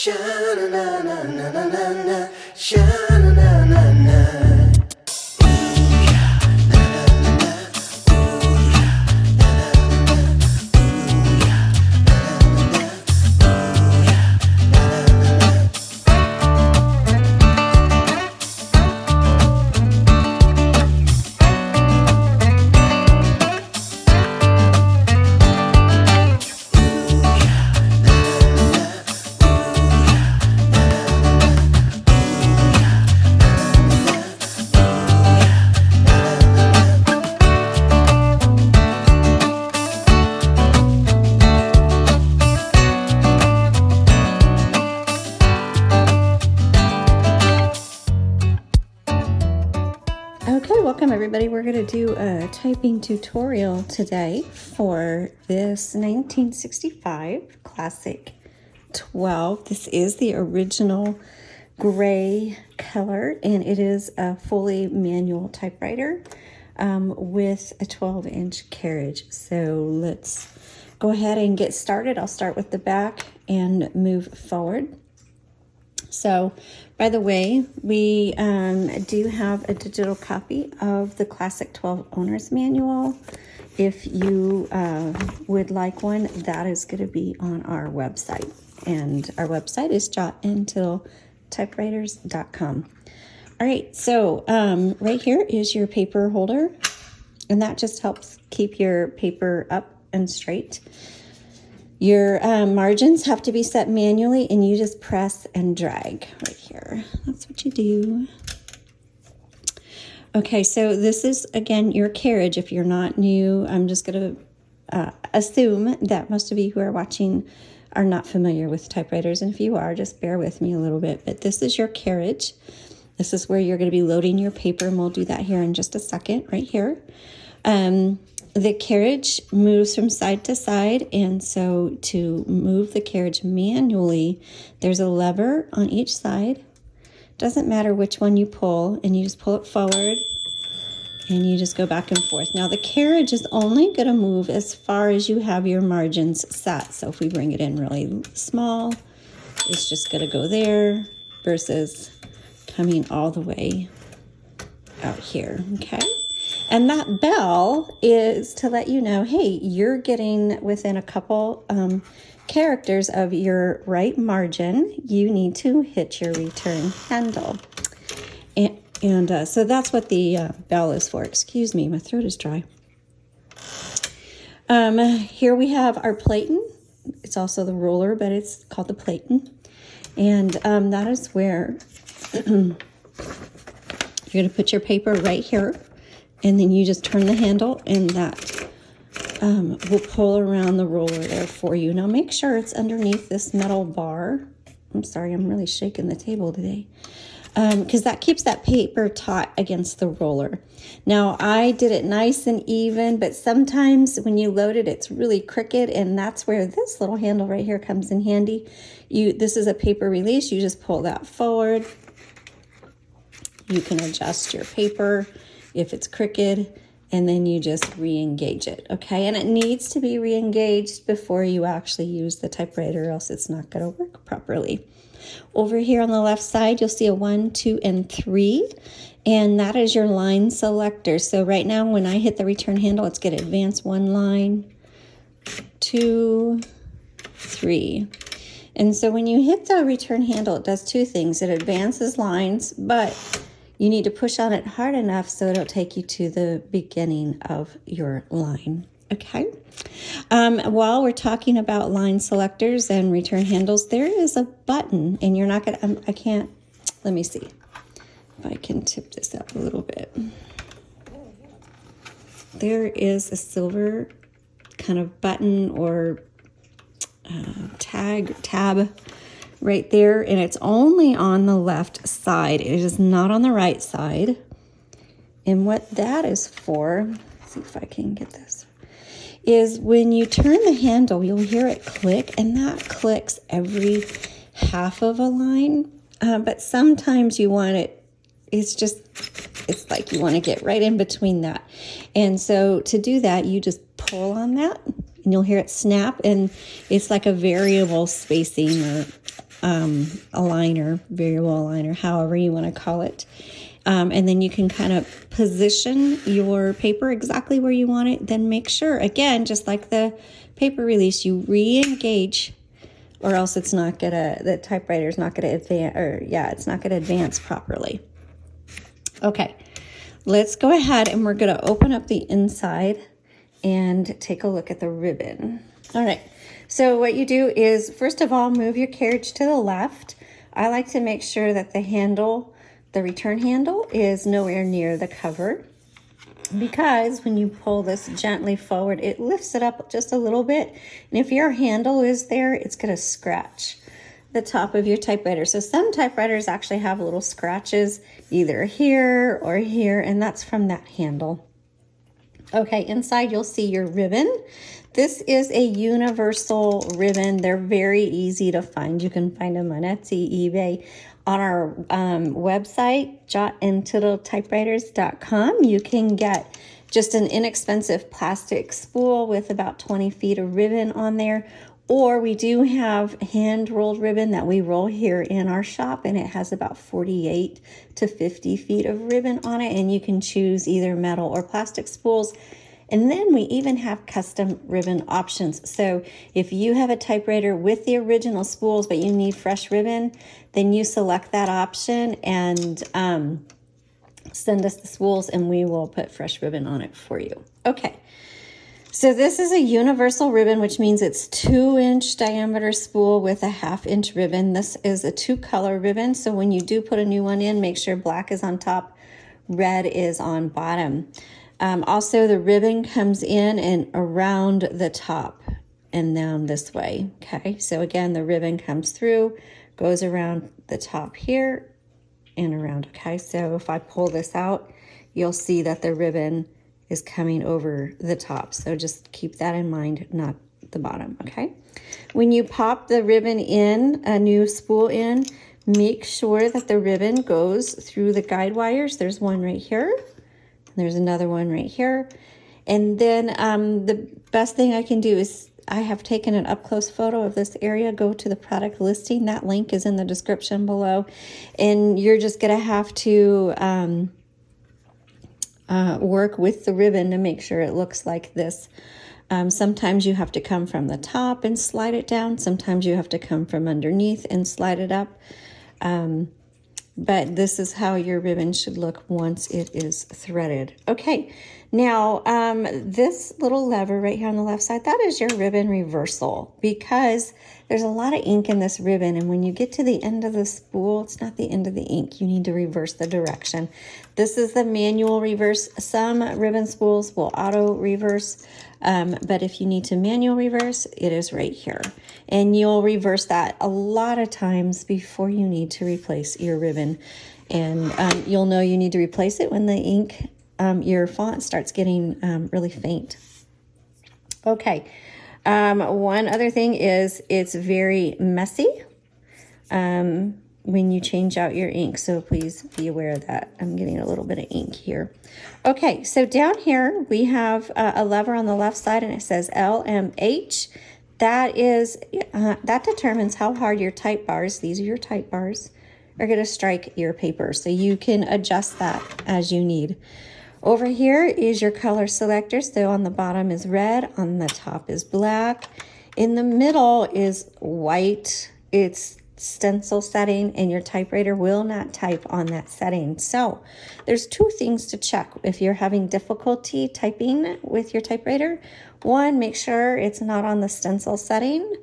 Sha-na-na-na-na-na-na-na, sha-na-na-na-na. Okay, welcome everybody. We're going to do a typing tutorial today for this 1965 Classic 12. This is the original gray color, and it is a fully manual typewriter with a 12-inch carriage. So let's go ahead and get started. I'll start with the back and move forward. So, by the way, we do have a digital copy of the Classic 12 Owner's Manual. If you would like one, that is going to be on our website. And our website is jotandtilltypewriters.com. All right, so right here is your paper holder, and that just helps keep your paper up and straight. Your margins have to be set manually, and you just press and drag right here. That's what you do. Okay, so this is, again, your carriage. If you're not new, I'm just going to assume that most of you who are watching are not familiar with typewriters. And if you are, just bear with me a little bit. But this is your carriage. This is where you're going to be loading your paper, and we'll do that here in just a second, right here. The carriage moves from side to side, and so to move the carriage manually, there's a lever on each side. Doesn't matter which one you pull, and you just pull it forward, and you just go back and forth. Now, the carriage is only going to move as far as you have your margins set. So if we bring it in really small, it's just going to go there versus coming all the way out here, okay? And that bell is to let you know, hey, you're getting within a couple characters of your right margin. You need to hit your return handle. And so that's what the bell is for. Excuse me, my throat is dry. Here we have our platen. It's also the ruler, but it's called the platen. And that is where you're going to put your paper right here. And then you just turn the handle, and that will pull around the roller there for you. Now make sure it's underneath this metal bar. I'm sorry, I'm really shaking the table today. Because that keeps that paper taut against the roller. Now I did it nice and even, but sometimes when you load it, it's really crooked, and that's where this little handle right here comes in handy. This is a paper release. You just pull that forward. You can adjust your paper if it's crooked, and then you just re-engage it, okay? And it needs to be re-engaged before you actually use the typewriter, or else it's not going to work properly. Over here on the left side, you'll see a 1, 2, and 3, and that is your line selector. So right now, when I hit the return handle, it's going to advance 1 line, 2, 3. And so when you hit the return handle, it does 2 things. It advances lines, but you need to push on it hard enough so it'll take you to the beginning of your line, okay? While we're talking about line selectors and return handles, there is a button, and you're not gonna, I can't, let me see if I can tip this up a little bit. There is a silver kind of button or tab right there, and it's only on the left side. It is not on the right side. And what that is for, let's see if I can get this, is when you turn the handle, you'll hear it click, and that clicks every half of a line. But sometimes you want it, it's like you want to get right in between that. And so to do that, you just pull on that, and you'll hear it snap, and it's like a variable spacing or aligner, variable aligner, however you want to call it. And then you can kind of position your paper exactly where you want it. Then make sure, again, just like the paper release, you re-engage, or else it's not gonna, the typewriter is not gonna advance, or yeah, it's not gonna advance properly. Okay, let's go ahead and we're gonna open up the inside and take a look at the ribbon. All right, so what you do is, first of all, move your carriage to the left. I like to make sure that the handle, the return handle, is nowhere near the cover, because when you pull this gently forward, it lifts it up just a little bit. And if your handle is there, it's gonna scratch the top of your typewriter. So some typewriters actually have little scratches either here or here, and that's from that handle. Okay, inside you'll see your ribbon. This is a universal ribbon. They're very easy to find. You can find them on Etsy, eBay. On our website, jotandtittletypewriters.com, you can get just an inexpensive plastic spool with about 20 feet of ribbon on there. Or we do have hand-rolled ribbon that we roll here in our shop, and it has about 48 to 50 feet of ribbon on it, and you can choose either metal or plastic spools. And then we even have custom ribbon options. So if you have a typewriter with the original spools, but you need fresh ribbon, then you select that option and send us the spools, and we will put fresh ribbon on it for you. Okay. So this is a universal ribbon, which means it's 2-inch diameter spool with a 1/2-inch ribbon. This is a 2-color ribbon. So when you do put a new one in, make sure black is on top, red is on bottom. Also, the ribbon comes in and around the top and down this way. Okay, so again, the ribbon comes through, goes around the top here and around. Okay, so if I pull this out, you'll see that the ribbon is coming over the top. So just keep that in mind, not the bottom. Okay, when you pop the ribbon in, a new spool in, make sure that the ribbon goes through the guide wires. There's one right here. There's another one right here. And then the best thing I can do is, I have taken an up-close photo of this area. Go to the product listing. That link is in the description below. And you're just going to have to work with the ribbon to make sure it looks like this. Sometimes you have to come from the top and slide it down. Sometimes you have to come from underneath and slide it up. But this is how your ribbon should look once it is threaded. Okay, now this little lever right here on the left side, that is your ribbon reversal, because there's a lot of ink in this ribbon, and when you get to the end of the spool, it's not the end of the ink. You need to reverse the direction. This is the manual reverse. Some ribbon spools will auto reverse, but if you need to manual reverse, it is right here. And you'll reverse that a lot of times before you need to replace your ribbon. And you'll know you need to replace it when the ink, your font starts getting really faint. Okay, one other thing is it's very messy when you change out your ink. So please be aware of that. I'm getting a little bit of ink here. Okay, so down here we have a lever on the left side, and it says LMH. That is, that determines how hard your type bars, these are your type bars, are going to strike your paper. So you can adjust that as you need. Over here is your color selector. So on the bottom is red, on the top is black. In the middle is white. It's stencil setting, and your typewriter will not type on that setting. So there's two things to check if you're having difficulty typing with your typewriter. One, make sure it's not on the stencil setting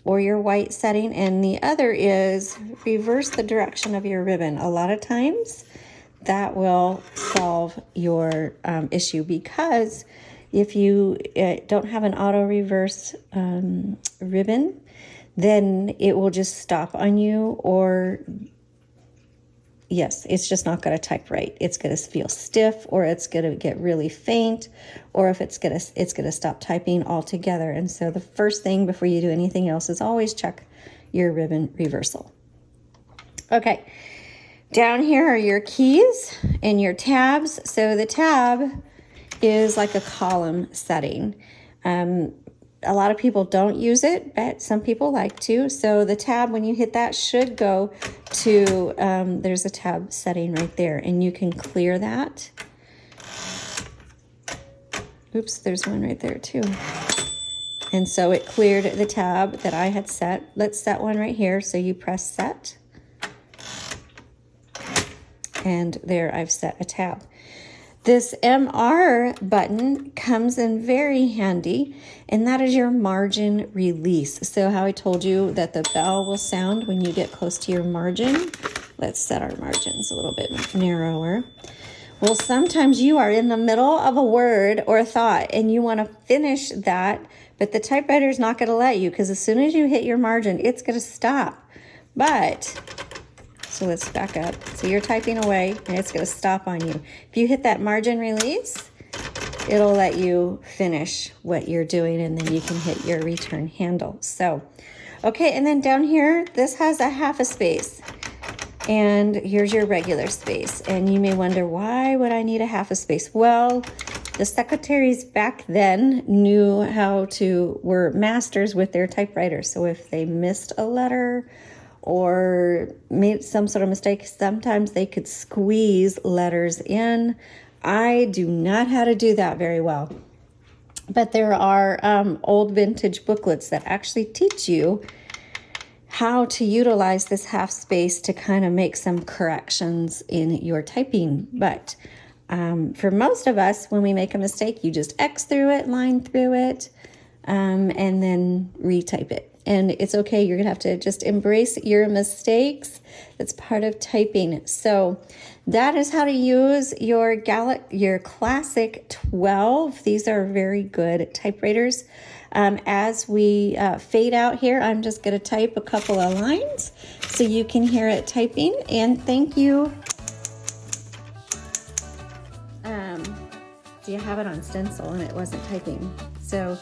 or your white setting, and the other is reverse the direction of your ribbon. A lot of times that will solve your issue, because if you don't have an auto reverse ribbon, then it will just stop on you, or yes, it's just not going to type right. It's going to feel stiff, or it's going to get really faint, or if it's going to stop typing altogether. And so the first thing before you do anything else is always check your ribbon reversal. Okay, down here are your keys and your tabs. So the tab is like a column setting. A lot of people don't use it, but some people like to. So the tab, when you hit that, should go to, there's a tab setting right there, and you can clear that. Oops, there's one right there too. And so it cleared the tab that I had set. Let's set one right here. So you press set. And there I've set a tab. This MR button comes in very handy, and that is your margin release. So how I told you that the bell will sound when you get close to your margin. Let's set our margins a little bit narrower. Well, sometimes you are in the middle of a word or a thought and you want to finish that, but the typewriter is not going to let you, because as soon as you hit your margin, it's going to stop. So let's back up. So you're typing away and it's going to stop on you. If you hit that margin release, it'll let you finish what you're doing, and then you can hit your return handle. So, okay, and then down here, this has a half a space. And here's your regular space. And you may wonder, why would I need a half a space? Well, the secretaries back then were masters with their typewriters. So if they missed a letter or made some sort of mistake, sometimes they could squeeze letters in. I do not know how to do that very well. But there are old vintage booklets that actually teach you how to utilize this half space to kind of make some corrections in your typing. But for most of us, when we make a mistake, you just X through it, line through it, and then retype it. And it's okay. You're going to have to just embrace your mistakes. That's part of typing. So that is how to use your Classic 12. These are very good typewriters. As we fade out here, I'm just going to type a couple of lines so you can hear it typing. And thank you. Do you have it on stencil and it wasn't typing? So